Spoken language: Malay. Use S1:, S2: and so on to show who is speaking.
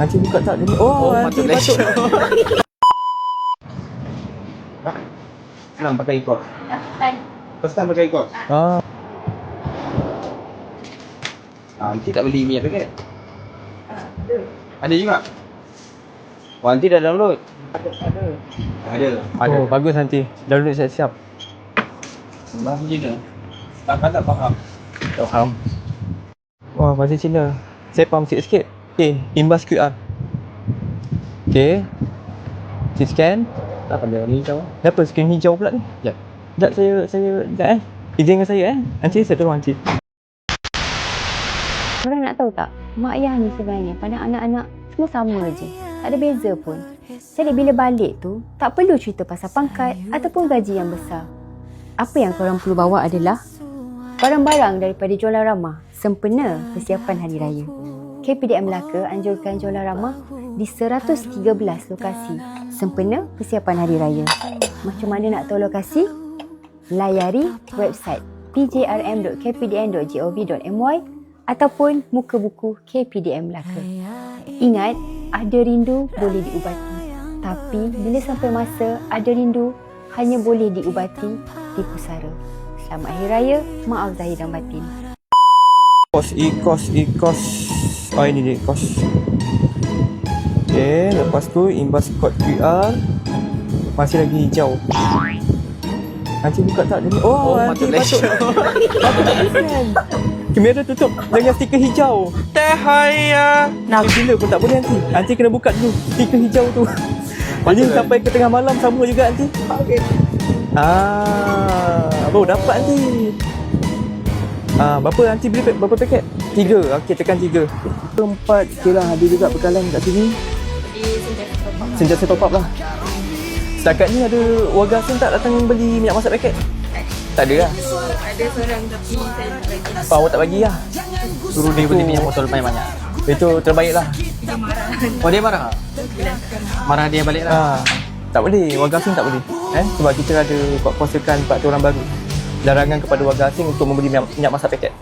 S1: Nanti buka tak dia ni? Oh, nanti patut.
S2: Senang pakai ikot. First time pakai ikot. Nanti tak beli minyak paket. Ada juga. Oh, nanti dah download. Ada.
S1: Oh, bagus nanti. Download siap-siap.
S2: Bahasa Cina. Tak faham.
S1: Tak faham. Wah, bahasa Cina. Saya faham sikit-sikit. Okay, imbas QR. Okay. Saya scan.
S2: Tak pada ni tahu.
S1: Kenapa scan hijau pula ni?
S2: Sekejap.
S1: Sekejap saya sekejap izinkan saya Nanti saya tolong Encik.
S3: Korang nak tahu tak, mak ayah ni sebenarnya pada anak-anak semua sama je. Tak ada beza pun. Jadi bila balik tu, tak perlu cerita pasal pangkat ataupun gaji yang besar. Apa yang korang perlu bawa adalah barang-barang daripada jualan ramah sempena persiapan Hari Raya. KPDM Melaka anjurkan jualan ramah di 113 lokasi sempena persiapan Hari Raya. Macam mana nak tahu lokasi? Layari website pjrm.kpdn.gov.my ataupun muka buku KPDM Melaka. Ingat, ada rindu boleh diubati. Tapi bila sampai masa ada rindu hanya boleh diubati di pusara. Selamat Hari Raya, maaf zahir dan batin.
S1: Ikos. Oh, ini dia ikos. Okay, lepas tu imbas kod QR. Masih lagi hijau. Nanti buka tak dia ni? Oh, nanti patut. Kamera tutup dengan stiker hijau. Tahaya. Nak bila pun tak boleh nanti. Nanti kena buka dulu stiker hijau tu. Jadi sampai ke tengah malam sama juga nanti. Okey. Baru dapat nanti. Berapa nanti beli berapa paket? 3. Okey, tekan 3. 4. Okey lah, ada juga bekalan kat sini. Sentiasa top up lah. Setakat ni ada warga asing tak datang beli minyak masak paket? Tak ada lah.
S4: Ada seorang tapi saya tak bagi.
S1: Awak tak bagi lah?
S2: Suruh dia beli minyak botol banyak-banyak.
S1: Itu terbaik lah.
S4: Dia marah.
S2: Oh, dia marah? Marah dia balik lah.
S1: Tak boleh, warga asing tak boleh. Sebab kita ada kuasakan peraturan baru. Larangan kepada warga asing untuk membeli minyak masak paket.